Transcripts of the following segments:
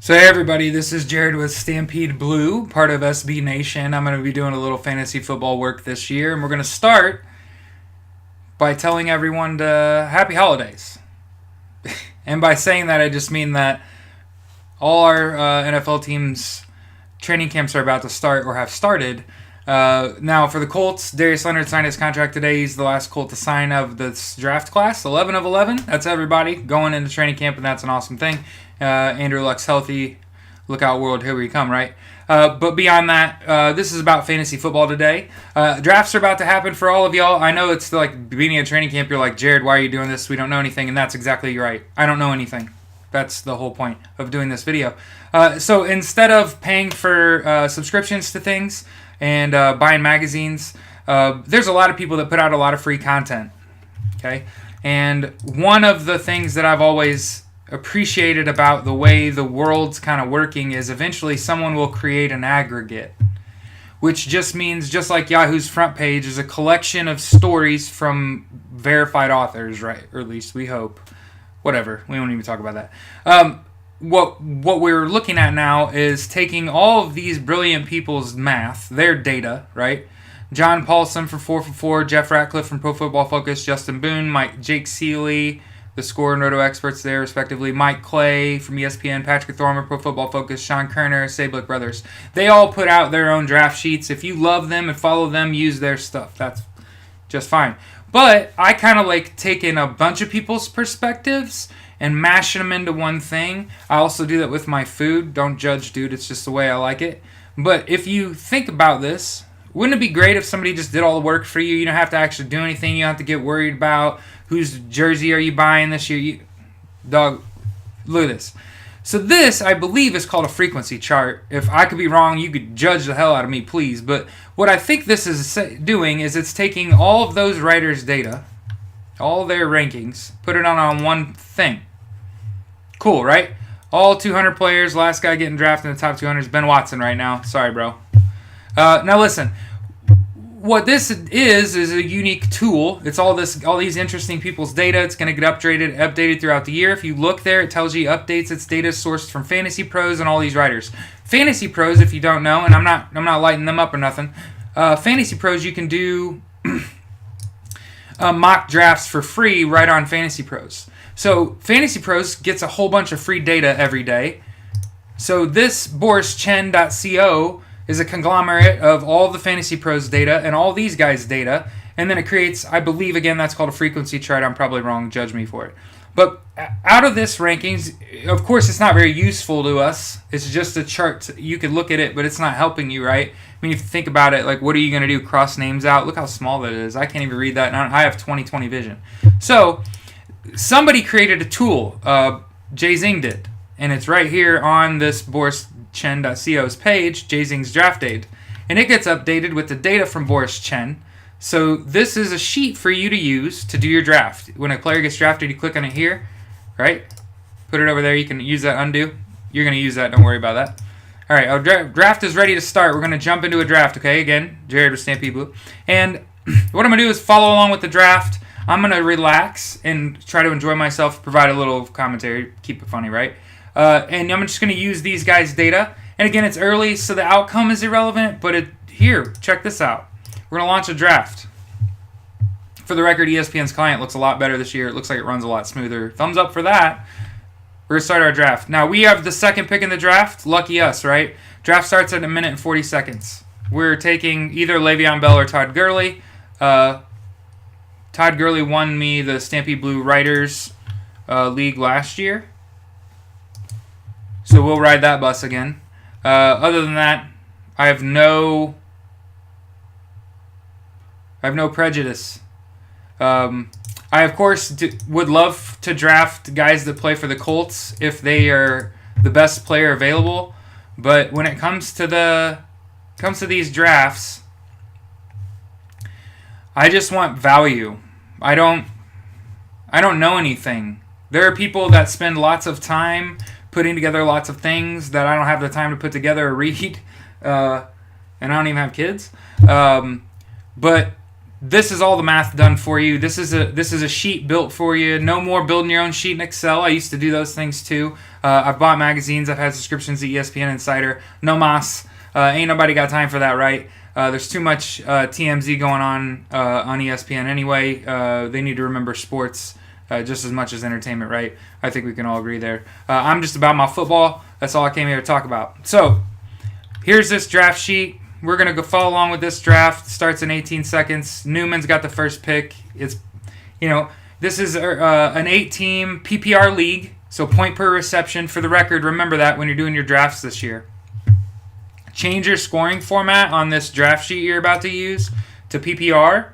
So hey everybody, this is Jared with Stampede Blue, part of SB Nation. I'm going to be doing a little fantasy football work this year, and we're going to start by telling everyone to happy holidays. And by saying that, I just mean that all our NFL teams' training camps are about to start or have started. Now, for the Colts, Darius Leonard signed his contract today. He's the last Colt to sign of this draft class, 11 of 11. That's everybody going into training camp, and that's an awesome thing. Andrew Luck's healthy. Look out, world, here we come, right? But beyond that, this is about fantasy football today. Drafts are about to happen for all of y'all. I know it's like beginning of training camp. You're like, Jared, why are you doing this? We don't know anything, and that's exactly right. I don't know anything. That's the whole point of doing this video. So instead of paying for subscriptions to things and buying magazines, there's a lot of people that put out a lot of free content. Okay, and one of the things that I've always appreciated about the way the world's kind of working is eventually someone will create an aggregate, which just means, just like Yahoo's front page is a collection of stories from verified authors, right? Or at least we hope. Whatever, we won't even talk about that. What we're looking at now is taking all of these brilliant people's math, their data, right? John Paulson for 4 for 4, Jeff Ratcliffe from Pro Football Focus, Justin Boone, Jake Seeley, the score and roto experts there, respectively, Mike Clay from ESPN, Patrick Thormer, Pro Football Focus, Sean Kerner, Sablick Brothers. They all put out their own draft sheets. If you love them and follow them, use their stuff. That's just fine. But I kind of like taking a bunch of people's perspectives and mashing them into one thing. I also do that with my food. Don't judge, dude. It's just the way I like it. But if you think about this, wouldn't it be great if somebody just did all the work for you? You don't have to actually do anything. You don't have to get worried about whose jersey are you buying this year. Dog, look at this. So this, I believe, is called a frequency chart. If I could be wrong, you could judge the hell out of me, please. But what I think this is doing is it's taking all of those writers' data, all their rankings, put it on one thing. Cool, right? All 200 players, last guy getting drafted in the top 200 is Ben Watson right now. Sorry, bro. Now listen, what this is a unique tool. It's all these interesting people's data. It's going to get updated throughout the year. If you look there, it tells you updates. Its data sourced from Fantasy Pros and all these writers. Fantasy Pros, if you don't know, and I'm not lighting them up or nothing. Fantasy Pros, you can do mock drafts for free right on Fantasy Pros. So Fantasy Pros gets a whole bunch of free data every day. So this BorisChen.co is a conglomerate of all the Fantasy Pros data and all these guys' data. And then it creates, I believe, again, that's called a frequency chart. I'm probably wrong. Judge me for it. But out of this rankings, of course, it's not very useful to us. It's just a chart. You could look at it, but it's not helping you, right? I mean, if you think about it, like, what are you going to do? Cross names out? Look how small that is. I can't even read that. I have 20/20 vision. So somebody created a tool. Jay Zing did. And it's right here on this BorisChen.co's page, Jay Zing's draft date. And it gets updated with the data from Boris Chen. So this is a sheet for you to use to do your draft. When a player gets drafted, you click on it here, right? Put it over there. You can use that undo. You're going to use that. Don't worry about that. All right, our draft is ready to start. We're going to jump into a draft, okay? Again, Jared with Stampede Blue. And what I'm going to do is follow along with the draft. I'm going to relax and try to enjoy myself, provide a little commentary, keep it funny, right? And I'm just going to use these guys' data. And again, it's early, so the outcome is irrelevant. But here, check this out. We're going to launch a draft. For the record, ESPN's client looks a lot better this year. It looks like it runs a lot smoother. Thumbs up for that. We're going to start our draft. Now, we have the second pick in the draft. Lucky us, right? Draft starts at 1 minute and 40 seconds. We're taking either Le'Veon Bell or Todd Gurley. Todd Gurley won me the Stampede Blue Writers League last year. So we'll ride that bus again. Other than that, I have no prejudice. I, of course, would love to draft guys that play for the Colts if they are the best player available. But when it comes to these drafts, I just want value. I don't know anything. There are people that spend lots of time putting together lots of things that I don't have the time to put together or read, and I don't even have kids. But this is all the math done for you. This is a sheet built for you. No more building your own sheet in Excel. I used to do those things too. I've bought magazines. I've had subscriptions to ESPN Insider. No mas. Ain't nobody got time for that, right? There's too much TMZ going on ESPN anyway. They need to remember sports just as much as entertainment, right? I think we can all agree there. I'm just about my football. That's all I came here to talk about. So here's this draft sheet. We're going to go follow along with this draft. Starts in 18 seconds. Newman's got the first pick. It's, this is an 8-team PPR league, so point per reception. For the record, remember that when you're doing your drafts this year. Change your scoring format on this draft sheet you're about to use to PPR.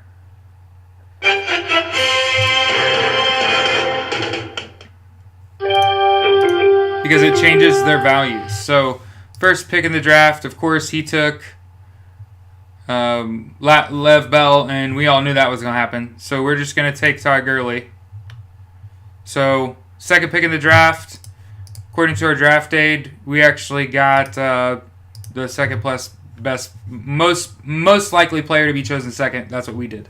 Because it changes their values. So, first pick in the draft, of course, he took Lev Bell, and we all knew that was going to happen. So we're just going to take Todd Gurley. So second pick in the draft, according to our draft aid, we actually got the second plus best, most likely player to be chosen second. That's what we did.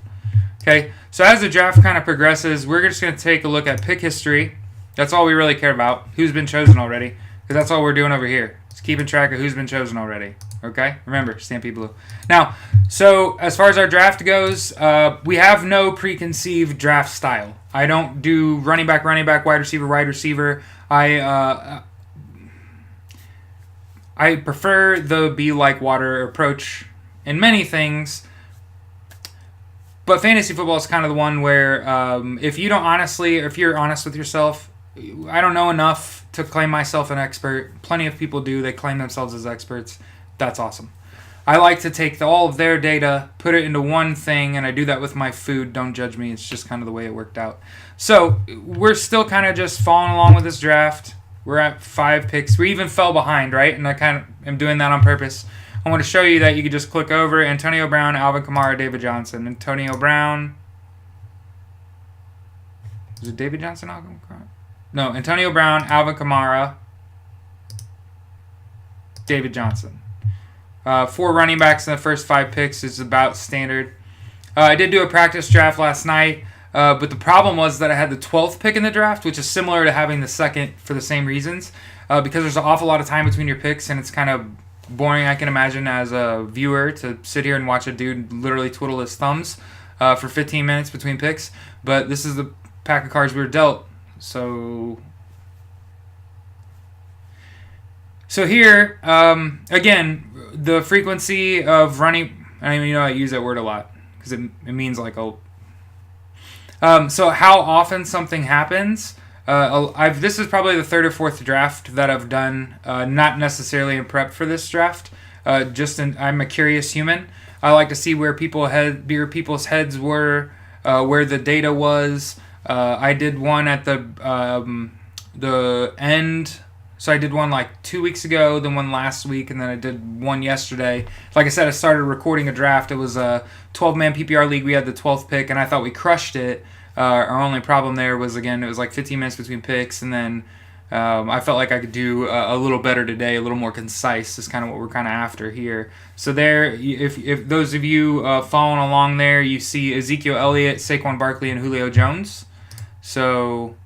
Okay, so as the draft kind of progresses, we're just going to take a look at pick history. That's all we really care about. Who's been chosen already? Because that's all we're doing over here. It's keeping track of who's been chosen already. Okay? Remember, Stampede Blue. Now, so as far as our draft goes, we have no preconceived draft style. I don't do running back, wide receiver. I prefer the be like water approach in many things. But fantasy football is kind of the one where if you're honest with yourself, I don't know enough to claim myself an expert. Plenty of people do. They claim themselves as experts. That's awesome. I like to take all of their data, put it into one thing, and I do that with my food. Don't judge me. It's just kind of the way it worked out. So we're still kind of just following along with this draft. We're at 5 picks. We even fell behind, right? And I kind of am doing that on purpose. I want to show you that you can just click over Antonio Brown, Alvin Kamara, David Johnson. Antonio Brown. Is it David Johnson, Alvin Kamara? No, Antonio Brown, Alvin Kamara, David Johnson. 4 running backs in the first 5 picks is about standard. I did do a practice draft last night, but the problem was that I had the 12th pick in the draft, which is similar to having the second for the same reasons, because there's an awful lot of time between your picks, and it's kind of boring, I can imagine, as a viewer to sit here and watch a dude literally twiddle his thumbs for 15 minutes between picks. But this is the pack of cards we were dealt. So here, again, the frequency of running, I use that word a lot because it means like a... so how often something happens... this is probably the 3rd or 4th draft that I've done, not necessarily in prep for this draft. I'm a curious human. I like to see where people's heads were, where the data was. I did one at the end. So I did one like 2 weeks ago, then one last week, and then I did one yesterday. Like I said, I started recording a draft. It was a 12-man PPR league. We had the 12th pick, and I thought we crushed it. Our only problem there was, again, it was like 15 minutes between picks, and then I felt like I could do a little better today, a little more concise is kind of what we're kind of after here. So there, if those of you following along there, you see Ezekiel Elliott, Saquon Barkley, and Julio Jones. So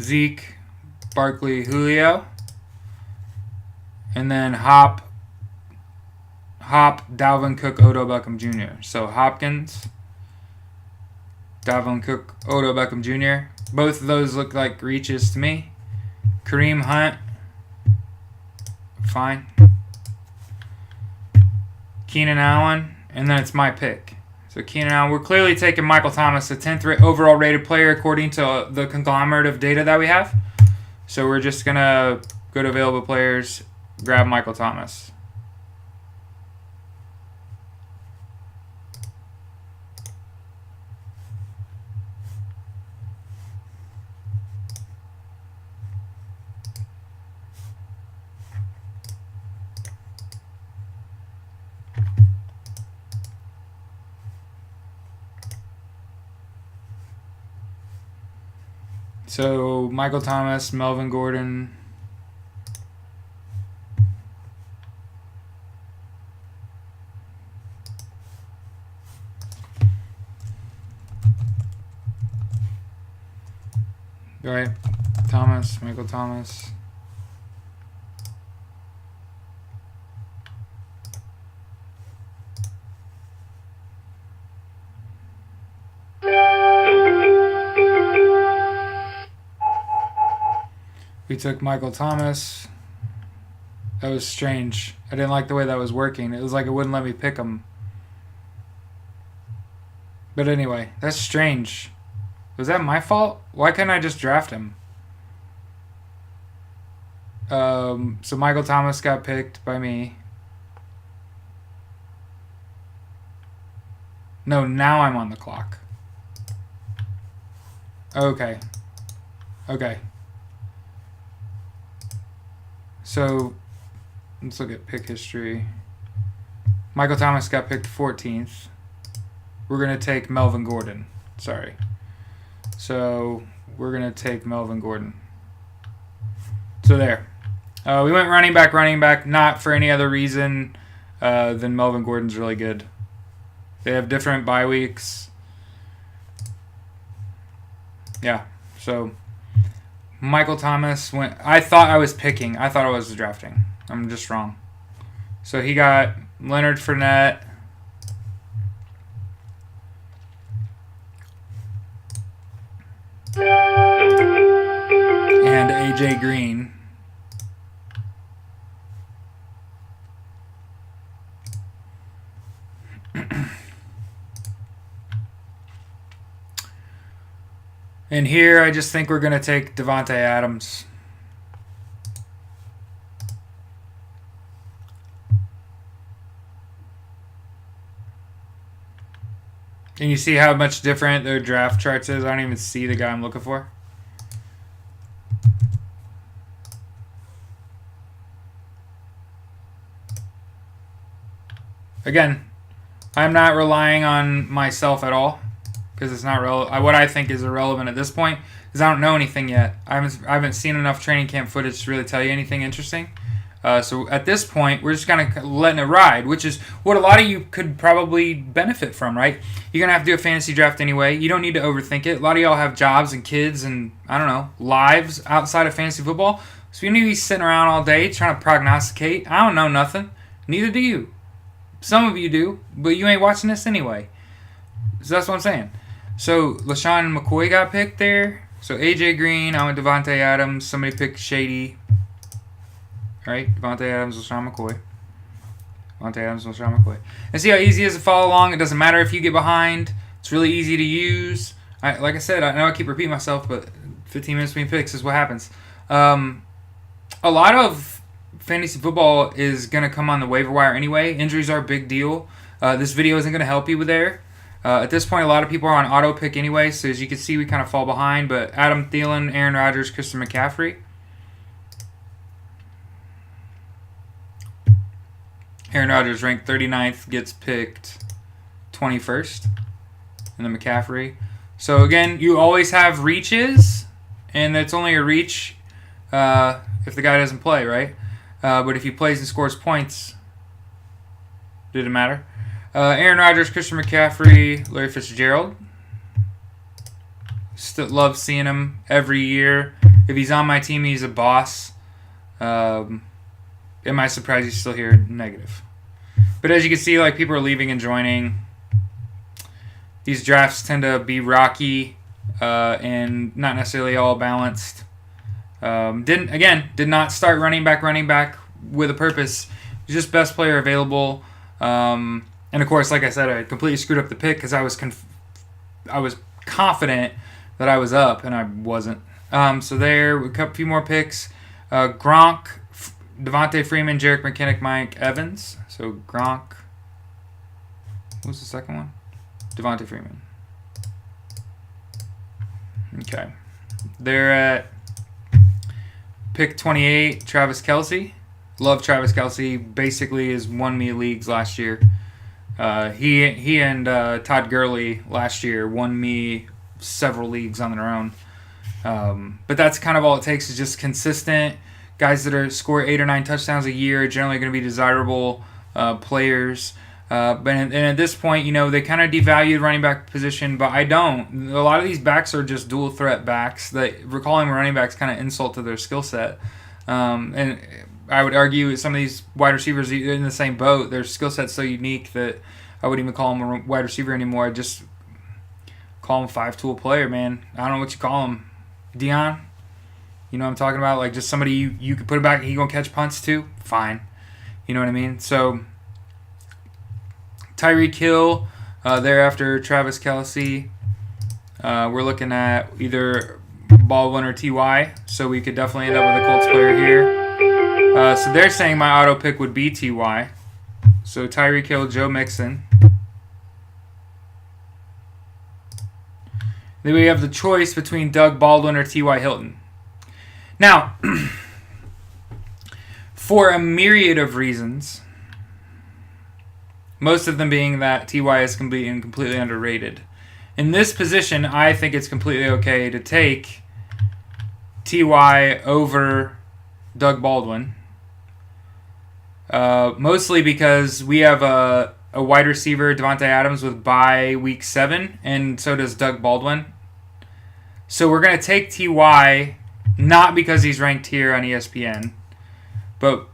Zeke, Barkley, Julio, and then Hop, Dalvin Cook, Odell Beckham Jr. So Hopkins, Dalvin Cook, Odell Beckham Jr. Both of those look like reaches to me. Kareem Hunt, fine. Keenan Allen, and then it's my pick. So Keenan Allen, we're clearly taking Michael Thomas, the 10th overall rated player according to the conglomerate of data that we have. So we're just going to go to available players, grab Michael Thomas. So, Michael Thomas, Melvin Gordon. Right. Thomas, Michael Thomas. We took Michael Thomas. That was strange. I didn't like the way that was working. It was like it wouldn't let me pick him. But anyway, that's strange. Was that my fault? Why couldn't I just draft him? So Michael Thomas got picked by me. No, now I'm on the clock. Okay. Okay. So, let's look at pick history. Michael Thomas got picked 14th. We're going to take Melvin Gordon. Sorry. So, we're going to take Melvin Gordon. So, there. We went running back, not for any other reason than Melvin Gordon's really good. They have different bye weeks. Yeah, so Michael Thomas went. I thought I was picking. I thought I was drafting. I'm just wrong. So he got Leonard Fournette. And AJ Green. And here, I just think we're going to take Davante Adams. And you see how much different their draft charts is? I don't even see the guy I'm looking for. Again, I'm not relying on myself at all. Because it's not what I think is irrelevant at this point, because I don't know anything yet. I haven't seen enough training camp footage to really tell you anything interesting. So at this point, we're just kind of letting it ride, which is what a lot of you could probably benefit from, right? You're going to have to do a fantasy draft anyway. You don't need to overthink it. A lot of y'all have jobs and kids and, I don't know, lives outside of fantasy football. So you need to be sitting around all day trying to prognosticate. I don't know nothing. Neither do you. Some of you do, but you ain't watching this anyway. So that's what I'm saying. So, LaShawn McCoy got picked there. So, AJ Green, I went Davante Adams. Somebody picked Shady. All right, Davante Adams, LaShawn McCoy. Davante Adams, LaShawn McCoy. And see how easy it is to follow along. It doesn't matter if you get behind. It's really easy to use. Like I said, I know I keep repeating myself, but 15 minutes between picks is what happens. A lot of fantasy football is going to come on the waiver wire anyway. Injuries are a big deal. This video isn't going to help you with there. At this point, a lot of people are on auto pick anyway, so as you can see, we kind of fall behind. But Adam Thielen, Aaron Rodgers, Christian McCaffrey. Aaron Rodgers ranked 39th, gets picked 21st. And then McCaffrey. So again, you always have reaches, and it's only a reach if the guy doesn't play, right? But if he plays and scores points, didn't matter. Aaron Rodgers, Christian McCaffrey, Larry Fitzgerald. Still love seeing him every year. If he's on my team, he's a boss. Am I surprised he's still here? Negative. But as you can see, like, people are leaving and joining. These drafts tend to be rocky and not necessarily all balanced. Did not start running back with a purpose. Just best player available. And of course, like I said, I completely screwed up the pick because I was confident that I was up, and I wasn't. So there, a few more picks. Gronk, Devontae Freeman, Jerick McKinnon, Mike Evans. So Gronk. What was the second one? Devontae Freeman. Okay. They're at pick 28, Travis Kelce. Love Travis Kelce. Basically has won me leagues last year. He and Todd Gurley last year won me several leagues on their own. But that's kind of all it takes is just consistent. Guys that score 8 or 9 touchdowns a year are generally going to be desirable players. And at this point, they kind of devalued running back position, but I don't. A lot of these backs are just dual threat backs. That calling them running backs kind of insult to their skill set. And I would argue some of these wide receivers are in the same boat. Their skill set's so unique that I wouldn't even call them a wide receiver anymore. I just call him 5-tool player, man. I don't know what you call him. Dion? You know what I'm talking about? Like just somebody you could put it back, he gonna catch punts too? Fine. You know what I mean? So Tyreek Hill, thereafter Travis Kelce. We're looking at either Baldwin or T.Y., so we could definitely end up with a Colts player here. So they're saying my auto pick would be T.Y. So Tyreek Hill, Joe Mixon. Then we have the choice between Doug Baldwin or T.Y. Hilton. Now, for a myriad of reasons, most of them being that T.Y. is completely underrated. In this position, I think it's completely okay to take T.Y. over Doug Baldwin. Mostly because we have a wide receiver, Devontae Adams, with bye week 7, and so does Doug Baldwin. So we're going to take T.Y. not because he's ranked here on ESPN, but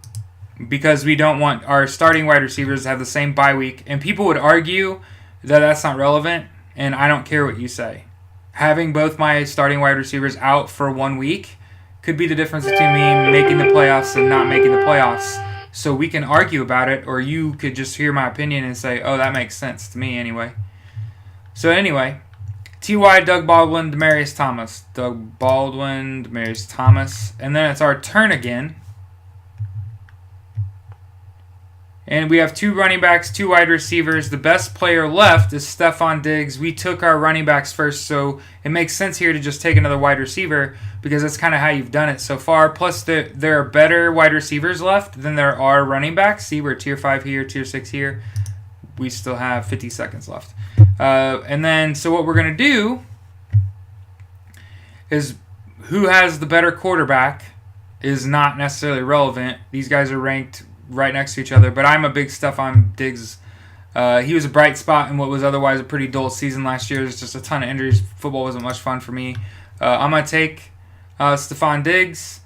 because we don't want our starting wide receivers to have the same bye week. And people would argue that that's not relevant, and I don't care what you say. Having both my starting wide receivers out for 1 week could be the difference between me making the playoffs and not making the playoffs. So we can argue about it, or you could just hear my opinion and say, oh, that makes sense to me anyway. So anyway, T.Y., Doug Baldwin, Demaryius Thomas. Doug Baldwin, Demaryius Thomas. And then it's our turn again. And we have 2 running backs, 2 wide receivers. The best player left is Stephon Diggs. We took our running backs first, so it makes sense here to just take another wide receiver because that's kind of how you've done it so far. Plus, there are better wide receivers left than there are running backs. See, we're Tier 5 here, Tier 6 here. We still have 50 seconds left. And then, so what we're going to do is who has the better quarterback is not necessarily relevant. These guys are ranked right next to each other, but I'm a big Stephon Diggs. He was a bright spot in what was otherwise a pretty dull season last year. There's just a ton of injuries. Football wasn't much fun for me. I'm going to take Stephon Diggs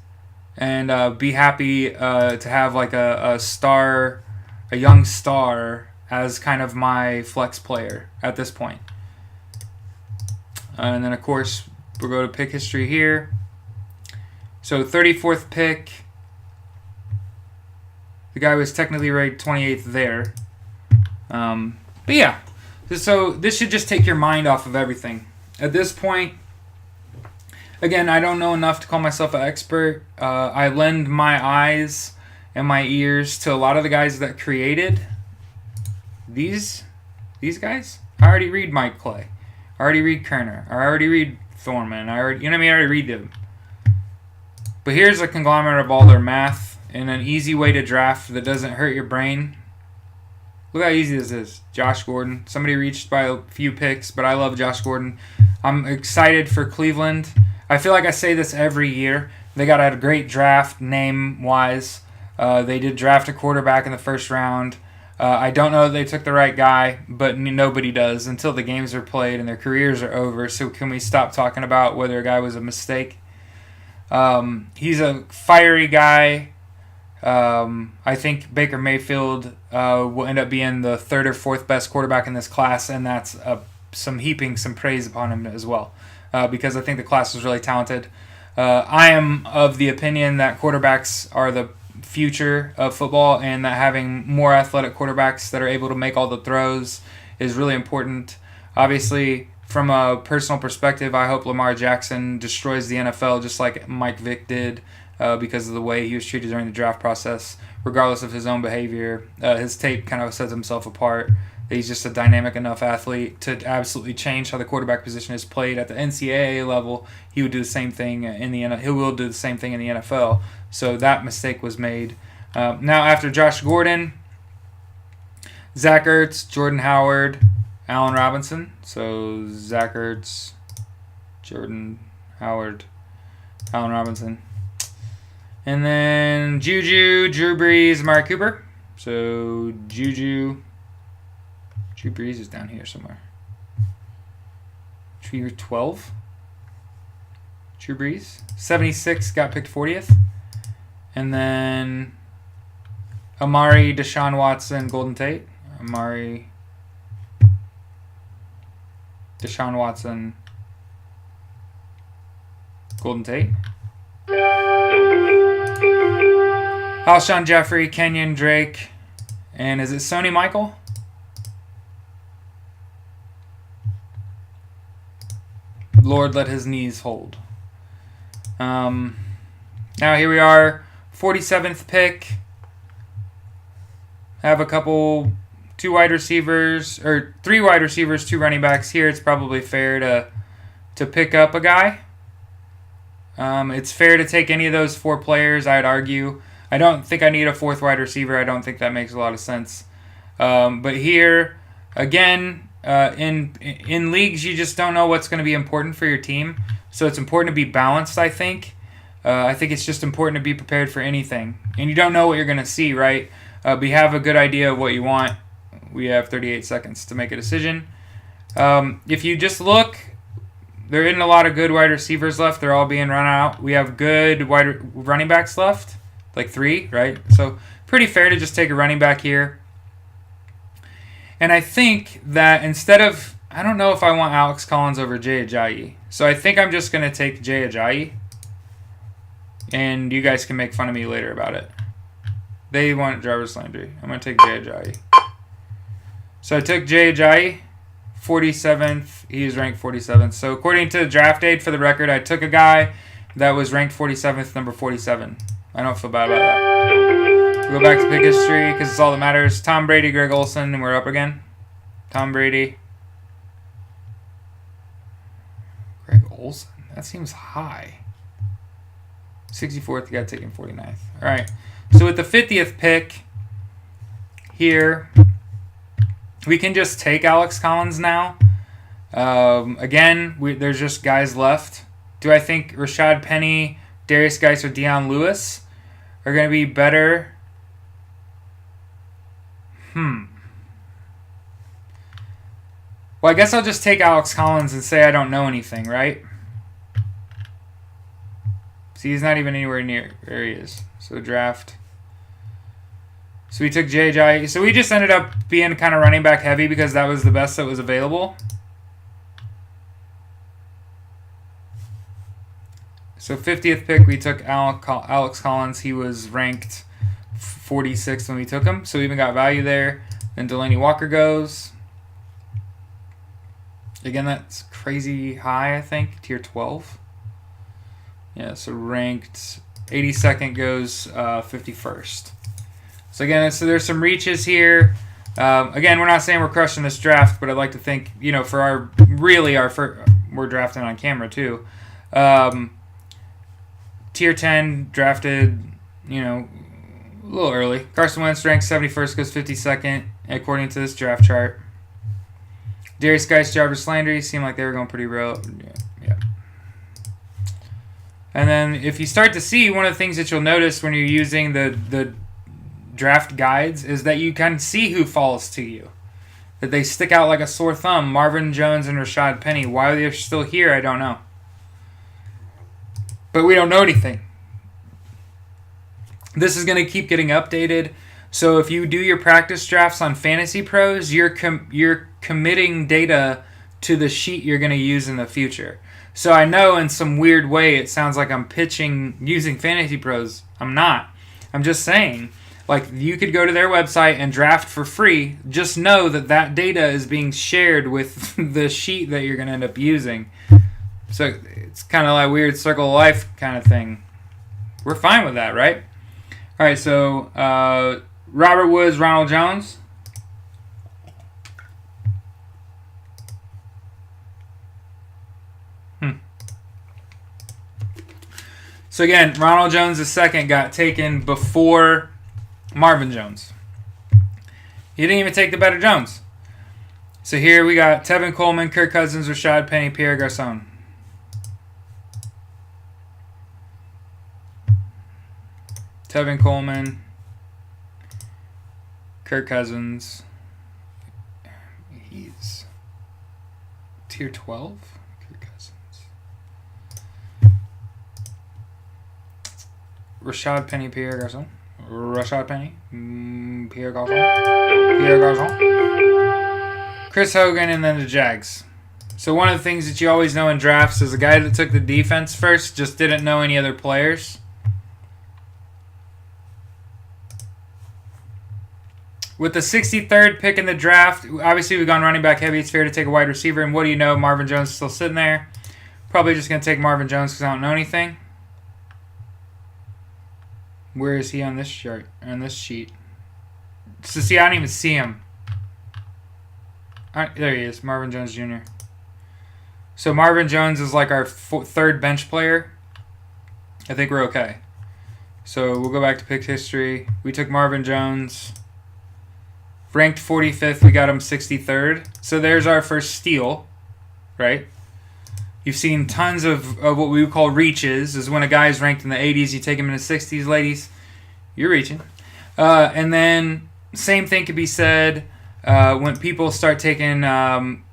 and be happy to have like a young star as kind of my flex player at this point. And then, of course, we'll go to pick history here. So 34th pick. The guy was technically ranked 28th there. But yeah, so this should just take your mind off of everything. At this point, again, I don't know enough to call myself an expert. I lend my eyes and my ears to a lot of the guys that created these guys. I already read Mike Clay. I already read Kerner. I already read Thorman. I already read them. But here's a conglomerate of all their math and an easy way to draft that doesn't hurt your brain. Look how easy this is. Josh Gordon. Somebody reached by a few picks, but I love Josh Gordon. I'm excited for Cleveland. I feel like I say this every year. They got a great draft name-wise. They did draft a quarterback in the first round. I don't know if they took the right guy, but nobody does until the games are played and their careers are over. So can we stop talking about whether a guy was a mistake? He's a fiery guy. I think Baker Mayfield will end up being the 3rd or 4th best quarterback in this class, and that's heaping some praise upon him as well, because I think the class was really talented. I am of the opinion that quarterbacks are the future of football, and that having more athletic quarterbacks that are able to make all the throws is really important. Obviously, from a personal perspective, I hope Lamar Jackson destroys the NFL just like Mike Vick did. Because of the way he was treated during the draft process, regardless of his own behavior. His tape kind of sets himself apart. He's just a dynamic enough athlete to absolutely change how the quarterback position is played at the NCAA level. He would do the same thing in the NFL. He will do the same thing in the NFL. So that mistake was made. Now after Josh Gordon, Zach Ertz, Jordan Howard, Allen Robinson. So Zach Ertz, Jordan Howard, Allen Robinson. And then Juju, Drew Brees, Amari Cooper. So Juju, Drew Brees is down here somewhere. Drew 12. Drew Brees. 76 got picked 40th. And then Amari, Deshaun Watson, Golden Tate. Amari, Deshaun Watson, Golden Tate. Alshon Jeffrey, Kenyon Drake, and is it Sony Michael? Lord, let his knees hold. Now here we are, 47th pick. Have a couple, 2 wide receivers, or 3 wide receivers, 2 running backs. Here it's probably fair to pick up a guy. It's fair to take any of those 4 players, I'd argue. I don't think I need a 4th wide receiver. I don't think that makes a lot of sense. But here, again, in leagues, you just don't know what's going to be important for your team. So it's important to be balanced, I think. I think it's just important to be prepared for anything. And you don't know what you're going to see, right? But you have a good idea of what you want. We have 38 seconds to make a decision. If you just look, there isn't a lot of good wide receivers left. They're all being run out. We have good running backs left, like 3, right? So pretty fair to just take a running back here. And I think that instead of, I don't know if I want Alex Collins over Jay Ajayi. So I think I'm just going to take Jay Ajayi. And you guys can make fun of me later about it. They want Jarvis Landry. I'm going to take Jay Ajayi. So I took Jay Ajayi, 47th. He is ranked 47th. So according to draft aid, for the record, I took a guy that was ranked 47th, number 47. I don't feel bad about that. We'll go back to pick history because it's all that matters. Tom Brady, Greg Olsen, and we're up again. Tom Brady. Greg Olsen. That seems high. 64th, you got taken 49th. All right. So with the 50th pick here, we can just take Alex Collins now. Again, there's just guys left. Do I think Rashad Penny, Darius Geis, or Deion Lewis are going to be better? Well, I guess I'll just take Alex Collins and say I don't know anything, right? See, he's not even anywhere near where he is. So draft. So we took JJ. So we just ended up being kind of running back heavy because that was the best that was available. So 50th pick, we took Alex Collins. He was ranked 46th when we took him. So we even got value there. Then Delaney Walker goes. Again, that's crazy high, I think. Tier 12. Yeah, so ranked 82nd goes 51st. So again, so there's some reaches here. Again, we're not saying we're crushing this draft, but I'd like to think, for we're drafting on camera too. Tier 10 drafted, a little early. Carson Wentz ranked 71st, goes 52nd, according to this draft chart. Darius Geis, Jarvis Landry seemed like they were going pretty real. Yeah. And then if you start to see, one of the things that you'll notice when you're using the draft guides is that you can see who falls to you. That they stick out like a sore thumb. Marvin Jones and Rashad Penny. Why they're still here, I don't know. But we don't know anything. This is going to keep getting updated. So if you do your practice drafts on Fantasy Pros, you're committing data to the sheet you're going to use in the future. So I know in some weird way it sounds like I'm pitching using Fantasy Pros. I'm not. I'm just saying, like, you could go to their website and draft for free. Just know that that data is being shared with the sheet that you're going to end up using. So it's kind of like a weird circle of life kind of thing. We're fine with that, right? All right, so Robert Woods, Ronald Jones. So again, Ronald Jones II got taken before Marvin Jones. He didn't even take the better Jones. So here we got Tevin Coleman, Kirk Cousins, Rashad Penny, Pierre Garçon. Tevin Coleman, Kirk Cousins. tier 12? Kirk Cousins. Rashad Penny, Pierre Garçon. Rashad Penny, Pierre Garçon. Pierre Garçon. Chris Hogan, and then the Jags. So one of the things that you always know in drafts is the guy that took the defense first just didn't know any other players. With the 63rd pick in the draft, obviously we've gone running back heavy. It's fair to take a wide receiver. And what do you know? Marvin Jones is still sitting there. Probably just going to take Marvin Jones because I don't know anything. Where is he on this chart? On this sheet? So see, I don't even see him. There he is, Marvin Jones Jr. So Marvin Jones is like our third bench player. I think we're okay. So we'll go back to pick history. We took Marvin Jones. Ranked 45th, we got him 63rd. So there's our first steal, right? You've seen tons of what we would call reaches. Is when a guy is ranked in the 80s, you take him in the 60s, ladies. You're reaching. And then same thing could be said when people start taking, Aaron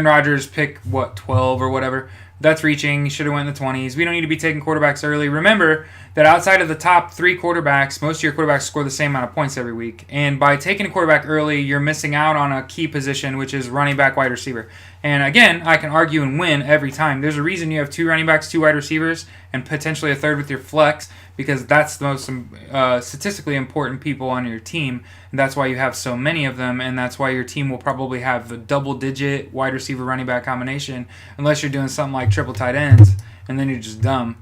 Rodgers pick, 12 or whatever. That's reaching. He should have went in the 20s. We don't need to be taking quarterbacks early. Remember that outside of the top 3 quarterbacks, most of your quarterbacks score the same amount of points every week. And by taking a quarterback early, you're missing out on a key position, which is running back, wide receiver. And again, I can argue and win every time. There's a reason you have 2 running backs, 2 wide receivers, and potentially a third with your flex, because that's the most statistically important people on your team. And that's why you have so many of them, and that's why your team will probably have the double-digit wide receiver running back combination, unless you're doing something like triple tight ends, and then you're just dumb.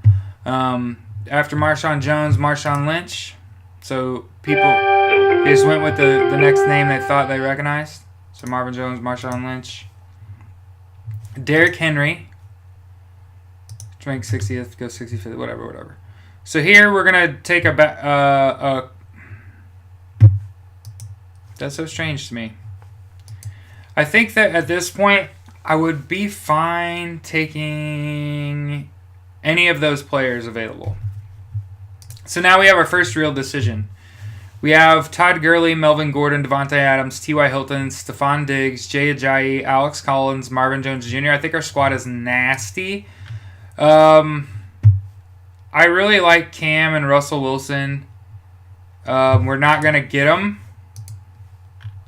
After Marshawn Jones, Marshawn Lynch. So people just went with the next name they thought they recognized. So Marvin Jones, Marshawn Lynch. Derrick Henry. Rank 60th, go 65th, whatever. So here we're going to take a... That's so strange to me. I think that at this point, I would be fine taking any of those players available. So now we have our first real decision. We have Todd Gurley, Melvin Gordon, Devontae Adams, T.Y. Hilton, Stephon Diggs, Jay Ajayi, Alex Collins, Marvin Jones Jr. I think our squad is nasty. I really like Cam and Russell Wilson. We're not going to get them.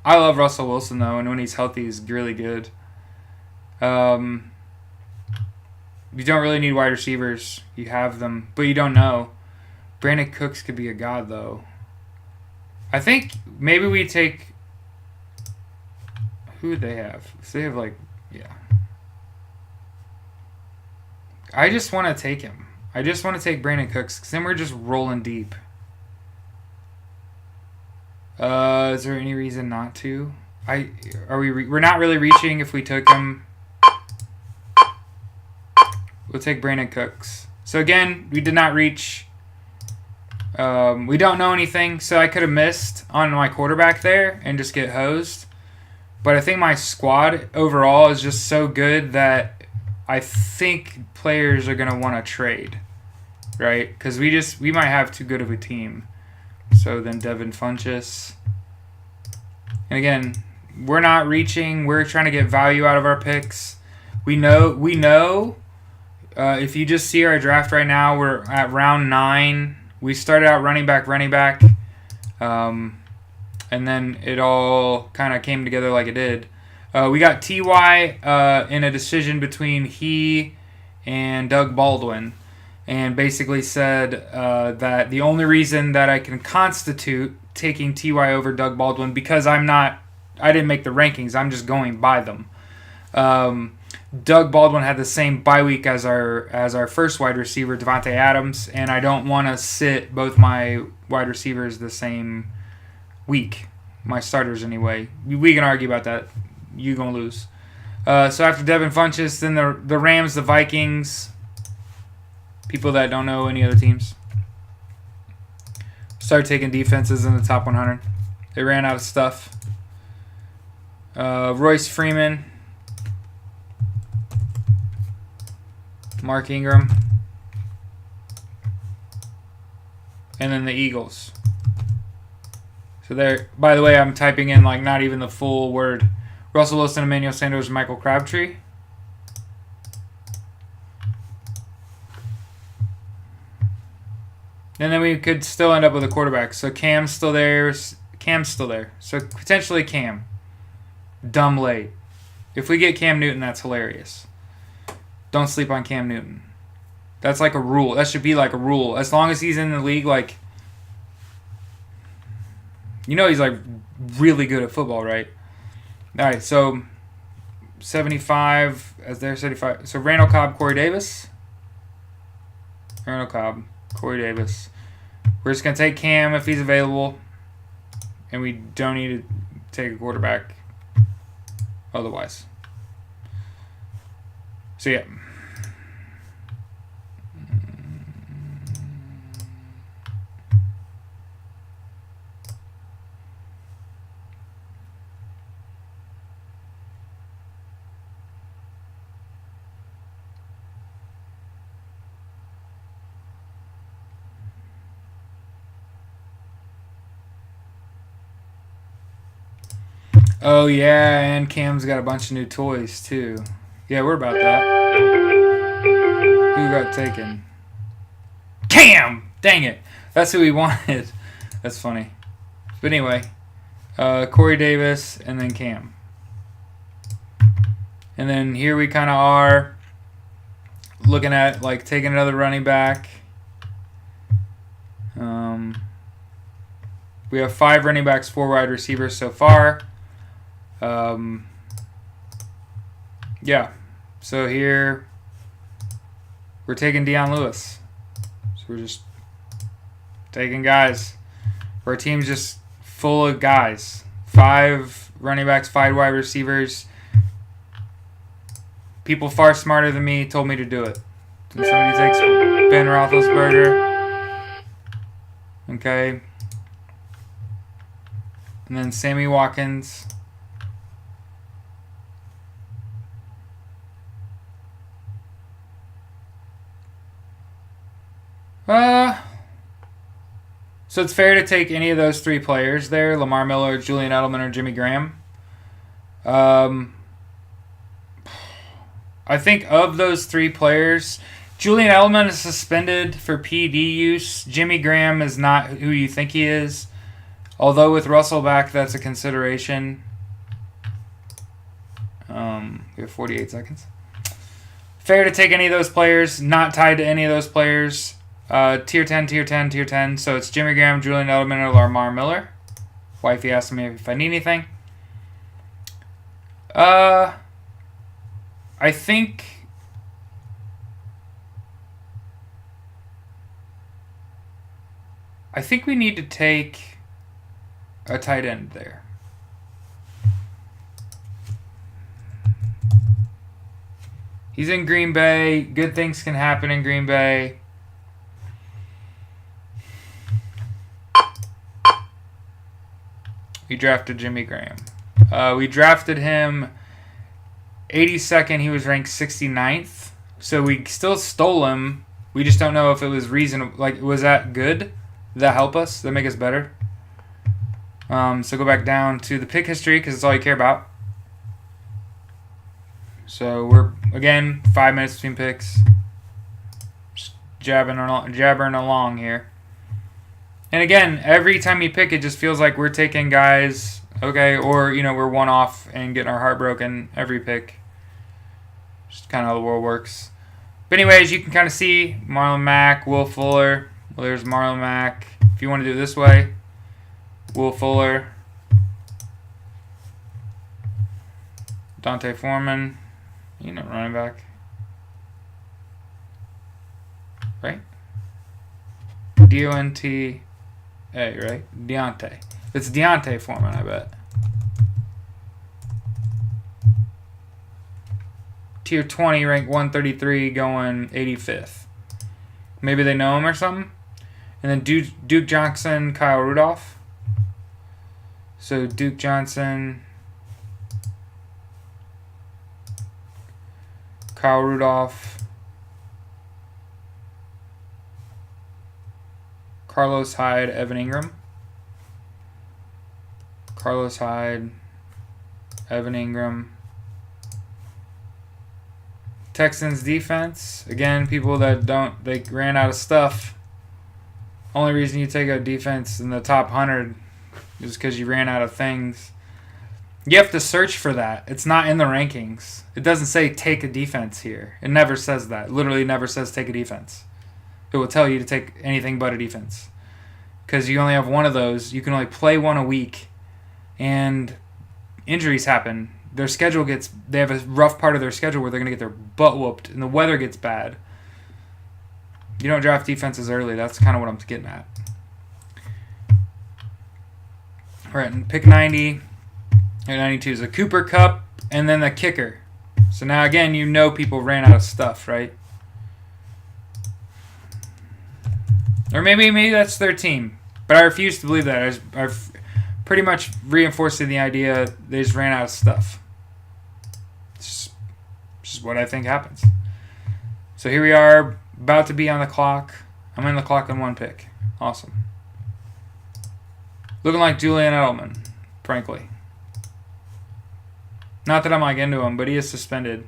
I love Russell Wilson, though, and when he's healthy, he's really good. You don't really need wide receivers. You have them, but you don't know. Brandon Cooks could be a god, though. I think maybe we take... Who would they have? So they have, I just want to take him. I just want to take Brandon Cooks, because then we're just rolling deep. Is there any reason not to? We're not really reaching if we took him. We'll take Brandon Cooks. So again, we did not reach. We don't know anything, so I could have missed on my quarterback there and just get hosed. But I think my squad overall is just so good that I think players are going to want to trade, right? Because we might have too good of a team. So then Devin Funchess. And again, we're not reaching. We're trying to get value out of our picks. We know. If you just see our draft right now, we're at round 9. We started out running back. And then it all kind of came together like it did. We got T.Y. In a decision between he and Doug Baldwin. And basically said that the only reason that I can constitute taking T.Y. over Doug Baldwin, because I didn't make the rankings, I'm just going by them. Doug Baldwin had the same bye week as our first wide receiver, Devontae Adams, and I don't want to sit both my wide receivers the same week, my starters anyway. We can argue about that. You're going to lose. So after Devin Funchess, then the Rams, the Vikings... People that don't know any other teams. Start taking defenses in the top 100. They ran out of stuff. Royce Freeman. Mark Ingram. And then the Eagles. So there, by the way, I'm typing in not even the full word. Russell Wilson, Emmanuel Sanders, Michael Crabtree. And then we could still end up with a quarterback. So Cam's still there. Cam's still there. So potentially Cam. Dumb late. If we get Cam Newton, that's hilarious. Don't sleep on Cam Newton. That's like a rule. That should be like a rule. As long as he's in the league, like, you know, he's like really good at football, right? All right, so 75 as their 75. So Randall Cobb, Corey Davis. Randall Cobb, Corey Davis. We're just going to take Cam if he's available. And we don't need to take a quarterback otherwise. So, yeah. Oh, yeah, and Cam's got a bunch of new toys, too. Yeah, we're about that. Who got taken? Cam! Dang it. That's who we wanted. That's funny. But anyway, Corey Davis and then Cam. And then here we kind of are looking at, like, taking another running back. We have 5 running backs, 4 wide receivers so far. Yeah, so here we're taking Deion Lewis. So we're just taking guys. Our team's just full of guys. 5 running backs, 5 wide receivers. People far smarter than me told me to do it. And somebody takes Ben Roethlisberger. Okay. And then Sammy Watkins. So it's fair to take any of those 3 players there, Lamar Miller, Julian Edelman, or Jimmy Graham. I think of those 3 players, Julian Edelman is suspended for PD use. Jimmy Graham is not who you think he is. Although with Russell back, that's a consideration. We have 48 seconds. Fair to take any of those players, not tied to any of those players. Tier 10, tier 10, tier 10. So it's Jimmy Graham, Julian Edelman, or Lamar Miller. Wifey asked me if I need anything. I think we need to take a tight end there. He's in Green Bay. Good things can happen in Green Bay. We drafted Jimmy Graham. We drafted him 82nd. He was ranked 69th. So we still stole him. We just don't know if it was reasonable. Like, was that good? Did that help us? Did that make us better? So go back down to the pick history because it's all you care about. So we're, again, 5 minutes between picks. Just jabbering along here. And again, every time you pick, it just feels like we're taking guys, okay, or, you know, we're one off and getting our heart broken every pick. Just kind of how the world works. But anyways, you can kind of see Marlon Mack, Will Fuller. Well, there's Marlon Mack. If you want to do it this way, Will Fuller, Dante Foreman. You know, running back. Right? D-O-N-T-A, right? Deontay. It's Deontay Foreman, I bet. Tier 20, rank 133, going 85th. Maybe they know him or something. And then Duke Johnson, Kyle Rudolph. So Duke Johnson, Kyle Rudolph, Carlos Hyde, Evan Ingram. Carlos Hyde, Evan Ingram. Texans defense. Again, people that they ran out of stuff. Only reason you take a defense in the top 100 is because you ran out of things. You have to search for that. It's not in the rankings. It doesn't say take a defense here. It never says that. It literally never says take a defense. It will tell you to take anything but a defense. Because you only have one of those. You can only play one a week. And injuries happen. Their schedule they have a rough part of their schedule where they're going to get their butt whooped. And the weather gets bad. You don't draft defenses early. That's kind of what I'm getting at. All right, and pick 90 and 92 is a Cooper Cup and then the kicker. So now, again, you know people ran out of stuff, right? Or maybe that's their team. But I refuse to believe that. I've pretty much reinforcing the idea they just ran out of stuff. It's just what I think happens. So here we are, about to be on the clock. I'm in the clock on one pick. Awesome. Looking like Julian Edelman, frankly. Not that I'm like into him, but he is suspended.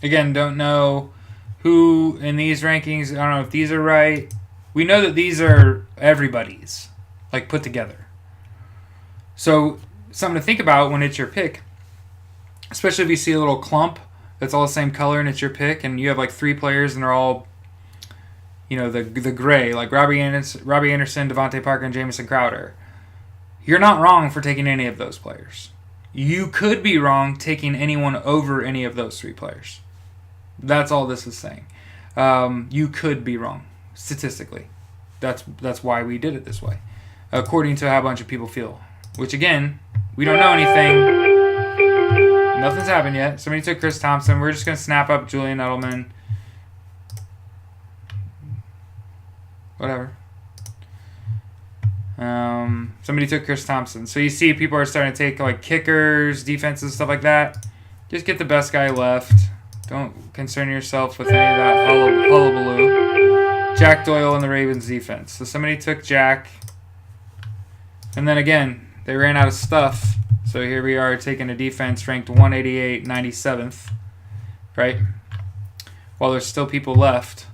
Again, don't know who in these rankings. I don't know if these are right. We know that these are everybody's, like put together. So something to think about when it's your pick, especially if you see a little clump that's all the same color and it's your pick, and you have like 3 players and they're all, the gray, like Robbie Anderson, Devontae Parker, and Jamison Crowder. You're not wrong for taking any of those players. You could be wrong taking anyone over any of those 3 players. That's all this is saying. You could be wrong, statistically. That's why we did it this way, according to how a bunch of people feel. Which, again, we don't know anything. Nothing's happened yet. Somebody took Chris Thompson. We're just going to snap up Julian Edelman. Whatever. Somebody took Chris Thompson. So you see people are starting to take like kickers, defenses, stuff like that. Just get the best guy left. Don't concern yourself with any of that hullabaloo. Jack Doyle in the Ravens defense. So somebody took Jack. And then again, they ran out of stuff. So here we are taking a defense ranked 188, 97th. Right? While there's still people left.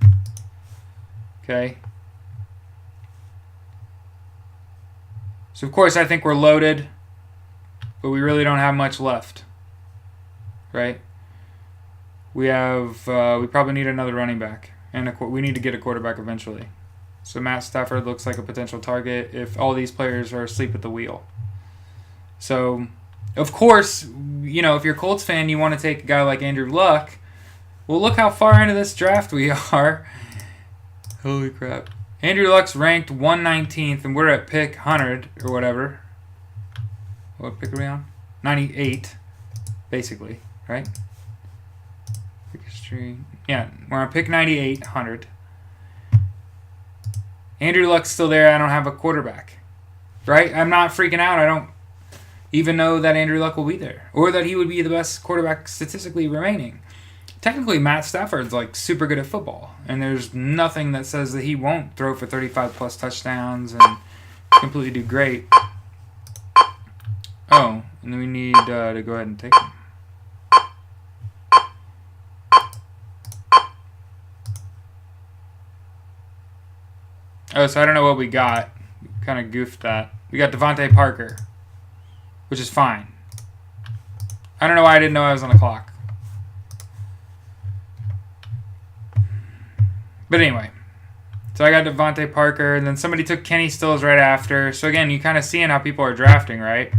Okay. So, of course, I think we're loaded, but we really don't have much left, right? We probably need another running back, and we need to get a quarterback eventually. So Matt Stafford looks like a potential target if all these players are asleep at the wheel. So, of course, if you're a Colts fan, you want to take a guy like Andrew Luck. Well, look how far into this draft we are. Holy crap. Andrew Luck's ranked 119th, and we're at pick 100 or whatever. What pick are we on? 98, basically, right? Pick history. Yeah, we're on pick 98, 100. Andrew Luck's still there. I don't have a quarterback, right? I'm not freaking out. I don't even know that Andrew Luck will be there, or that he would be the best quarterback statistically remaining. Technically, Matt Stafford's like super good at football, and there's nothing that says that he won't throw for 35-plus touchdowns and completely do great. Oh, and then we need to go ahead and take him. Oh, so I don't know what we got. We kind of goofed that. We got Devontae Parker, which is fine. I don't know why I didn't know I was on the clock. But anyway, so I got Devontae Parker, and then somebody took Kenny Stills right after. So again, you kind of seeing how people are drafting, right?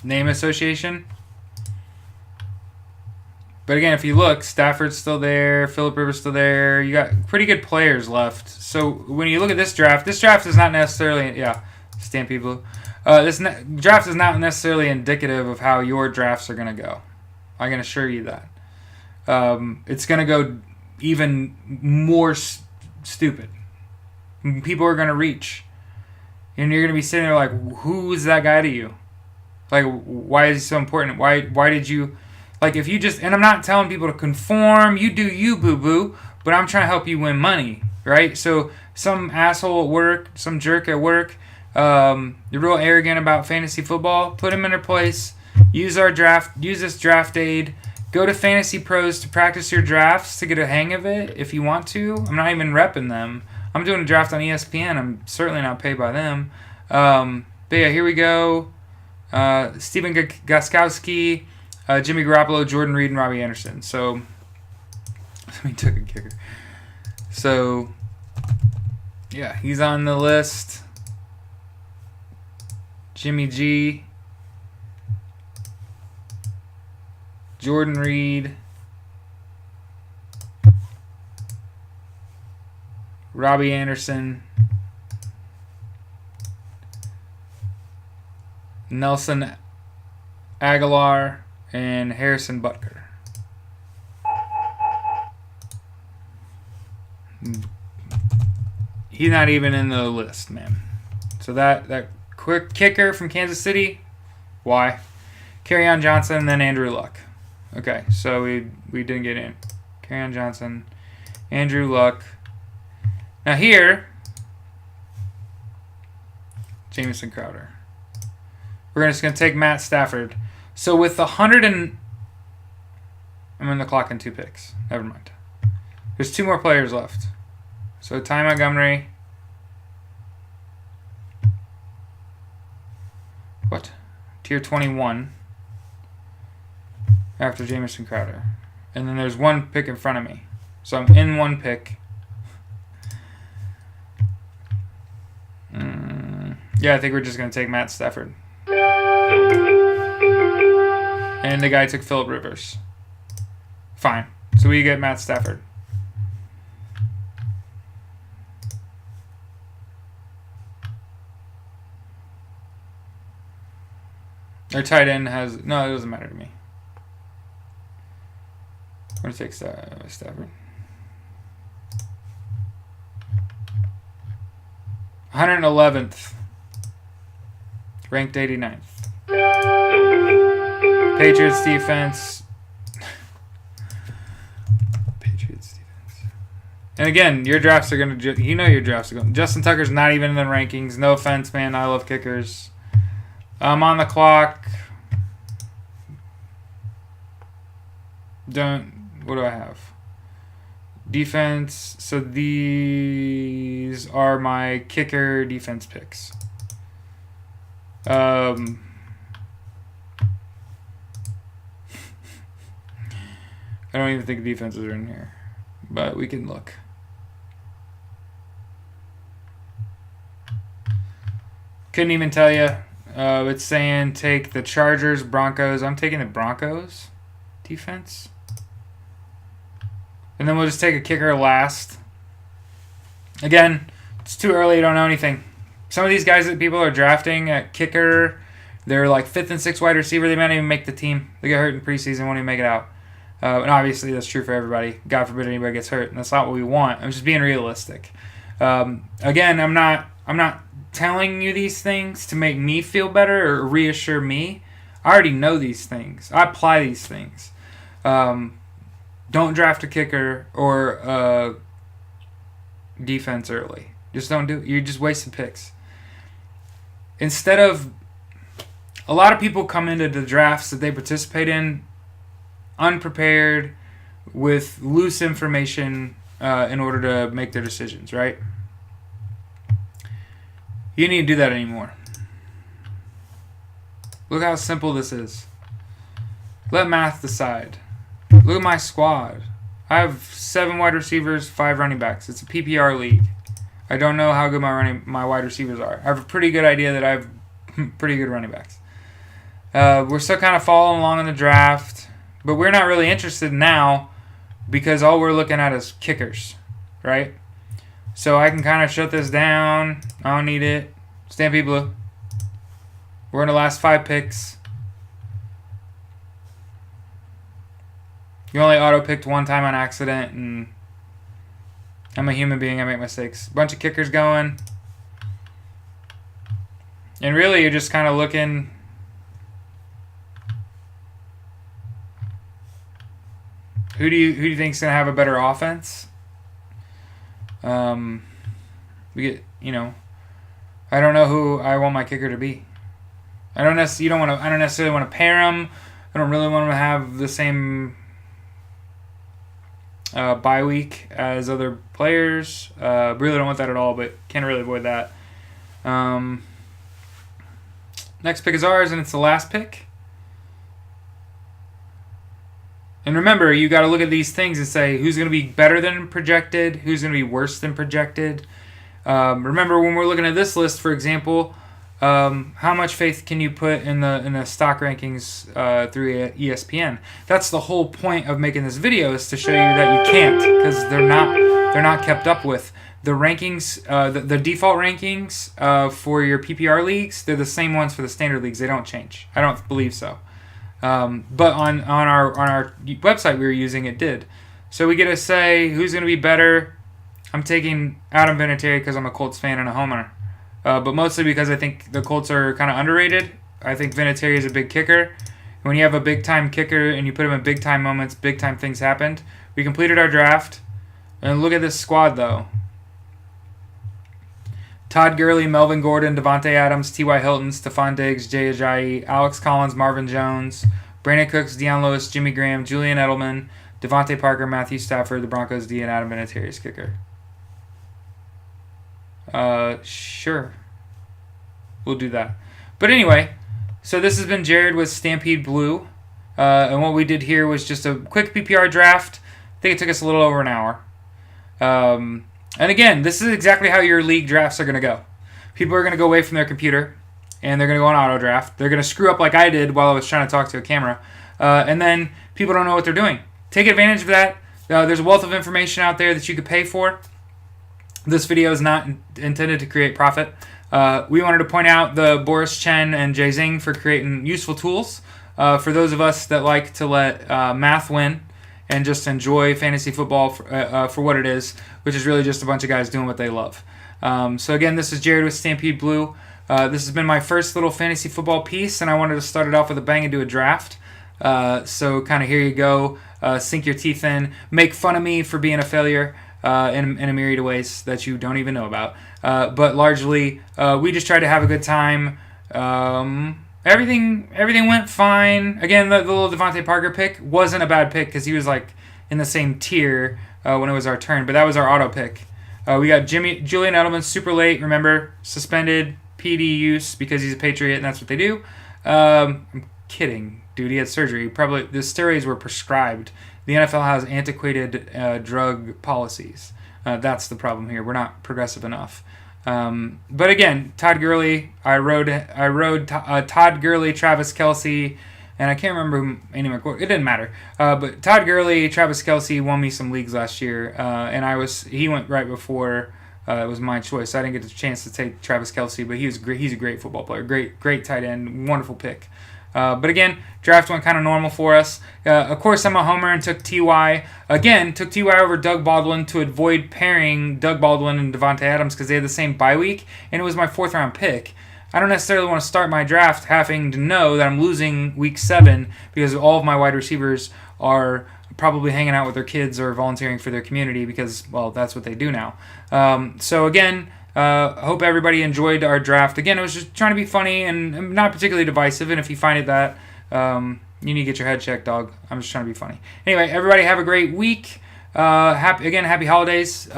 Name association. But again, if you look, Stafford's still there, Phillip Rivers still there. You got pretty good players left. So when you look at this draft is not necessarily, Stampede Blue. Draft is not necessarily indicative of how your drafts are going to go. I can assure you that. It's going to go even more stupid. People are going to reach. And you're going to be sitting there like, who's that guy to you? Like, why is he so important? Why did you, like, if you just, and I'm not telling people to conform, you do you, boo-boo, but I'm trying to help you win money, right? So some asshole at work, some jerk at work, you're real arrogant about fantasy football, put him in their place, use this draft aid, go to Fantasy Pros to practice your drafts to get a hang of it if you want to. I'm not even repping them. I'm doing a draft on ESPN. I'm certainly not paid by them. But yeah, here we go. Stephen Gostkowski, Jimmy Garoppolo, Jordan Reed, and Robbie Anderson. So, we took a kicker. So, yeah, he's on the list. Jimmy G, Jordan Reed, Robbie Anderson, Nelson Aguilar, and Harrison Butker. He's not even in the list, man. So that quick kicker from Kansas City, why? Kerryon Johnson, and then Andrew Luck. Okay, so we didn't get in. Kerryon Johnson, Andrew Luck. Now here, Jamison Crowder. We're just going to take Matt Stafford. So with 100 and... I'm in the clock in 2 picks. Never mind. There's 2 more players left. So Ty Montgomery. What? Tier 21. After Jamison Crowder. And then there's 1 pick in front of me. So I'm in 1 pick. Yeah, I think we're just going to take Matt Stafford. And the guy took Phillip Rivers. Fine. So we get Matt Stafford. Our tight end has... No, it doesn't matter to me. I'm going to take Stafford. 111th. Ranked 89th. Patriots defense. Patriots defense. And again, your drafts are going to... You know your drafts are going... Justin Tucker's not even in the rankings. No offense, man. I love kickers. I'm on the clock. What do I have? Defense. So these are my kicker defense picks. I don't even think defenses are in here, but we can look. Couldn't even tell you. It's saying take the Chargers, Broncos. I'm taking the Broncos defense. And then we'll just take a kicker last. Again, it's too early. You don't know anything. Some of these guys that people are drafting at kicker, they're like 5th and 6th wide receiver. They might not even make the team. They get hurt in preseason, won't even make it out. And obviously that's true for everybody. God forbid anybody gets hurt, and that's not what we want. I'm just being realistic. Again, I'm not telling you these things to make me feel better or reassure me. I already know these things. I apply these things. Don't draft a kicker or defense early. Just don't do it. You're just wasting picks. Instead of... A lot of people come into the drafts that they participate in unprepared with loose information in order to make their decisions, right? You need to do that anymore. Look how simple this is. Let math decide. Look at my squad. I have 7 wide receivers, 5 running backs. It's a PPR league. I don't know how good my wide receivers are. I have a pretty good idea that I have pretty good running backs. We're still kind of following along in the draft, but we're not really interested now because all we're looking at is kickers, right? So I can kind of shut this down. I don't need it. Stampede Blue. We're in the last 5 picks. You only auto-picked 1 time on accident, and I'm a human being. I make mistakes. Bunch of kickers going. And really, you're just kind of looking Who do you think's gonna have a better offense? We get, I don't know who I want my kicker to be. I don't necessarily want to pair them. I don't really want them to have the same bye week as other players. Really don't want that at all, but can't really avoid that. Next pick is ours, and it's the last pick. And remember, you got to look at these things and say who's going to be better than projected, who's going to be worse than projected. Remember, when we're looking at this list, for example, how much faith can you put in the stock rankings through ESPN? That's the whole point of making this video, is to show you that you can't, because they're not kept up with. The rankings, the default rankings for your PPR leagues, they're the same ones for the standard leagues. They don't change. I don't believe so. But on our website we were using, it did. So we get to say who's going to be better. I'm taking Adam Vinatieri because I'm a Colts fan and a homer. But mostly because I think the Colts are kind of underrated. I think Vinatieri is a big kicker. When you have a big-time kicker and you put him in big-time moments, big-time things happened. We completed our draft. And look at this squad, though. Todd Gurley, Melvin Gordon, Devontae Adams, T.Y. Hilton, Stephon Diggs, Jay Ajayi, Alex Collins, Marvin Jones, Brandon Cooks, Deion Lewis, Jimmy Graham, Julian Edelman, Devontae Parker, Matthew Stafford, the Broncos D, and Adam Vinatieri's kicker. Sure. We'll do that. But anyway, so this has been Jared with Stampede Blue. And what we did here was just a quick PPR draft. I think it took us a little over an hour. And again, this is exactly how your league drafts are going to go. People are going to go away from their computer, and they're going to go on auto draft. They're going to screw up like I did while I was trying to talk to a camera. And then people don't know what they're doing. Take advantage of that. There's a wealth of information out there that you could pay for. This video is not intended to create profit. We wanted to point out the Boris Chen and Jay Zing for creating useful tools for those of us that like to let math win and just enjoy fantasy football for what it is, which is really just a bunch of guys doing what they love. So again, this is Jared with Stampede Blue. This has been my first little fantasy football piece, and I wanted to start it off with a bang and do a draft. So kind of here you go. Sink your teeth in. Make fun of me for being a failure in a myriad of ways that you don't even know about. But largely, we just tried to have a good time. Everything went fine. Again, the little Devontae Parker pick wasn't a bad pick because he was like in the same tier when it was our turn. But that was our auto pick. We got Julian Edelman super late. Remember, suspended PD use because he's a Patriot and that's what they do. I'm kidding, dude. He had surgery. Probably the steroids were prescribed. The NFL has antiquated drug policies. That's the problem here. We're not progressive enough. But again, Todd Gurley. I rode Todd Gurley, Travis Kelce, and I can't remember who Andy McCord. It didn't matter. But Todd Gurley, Travis Kelce won me some leagues last year, and he went right before it was my choice. I didn't get the chance to take Travis Kelce, but he's a great football player, great tight end, wonderful pick. But again, draft went kind of normal for us. Of course, I'm a homer and took T.Y. Again, took T.Y. over Doug Baldwin to avoid pairing Doug Baldwin and Devontae Adams because they had the same bye week, and it was my 4th round pick. I don't necessarily want to start my draft having to know that I'm losing week 7 because all of my wide receivers are probably hanging out with their kids or volunteering for their community because, well, that's what they do now. So again, hope everybody enjoyed our draft. Again, it was just trying to be funny and not particularly divisive. And if you find it that, you need to get your head checked, dog. I'm just trying to be funny. Anyway, everybody have a great week. Happy holidays.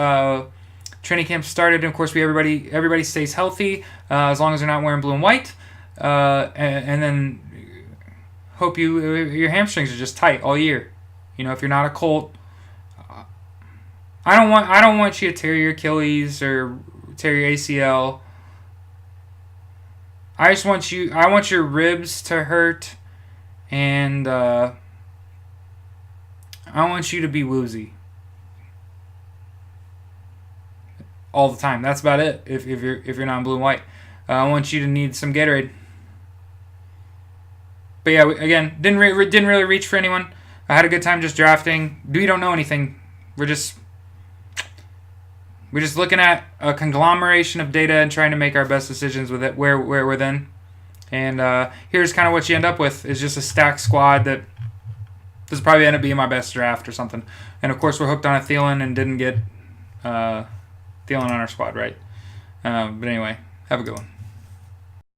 Training camp started, and of course, everybody stays healthy as long as they're not wearing blue and white. And then hope your hamstrings are just tight all year. You know, if you're not a Colt, I don't want you to tear your Achilles or tear your ACL. I want your ribs to hurt, and I want you to be woozy all the time. That's about it. If you're not in blue and white, I want you to need some Gatorade. But yeah, again, didn't really reach for anyone. I had a good time just drafting. We don't know anything. We're just looking at a conglomeration of data and trying to make our best decisions with it where we're then. And here's kind of what you end up with is just a stacked squad that This will probably end up being my best draft or something. And of course, we're hooked on a Thielen and didn't get Thielen on our squad, right? But anyway, have a good one.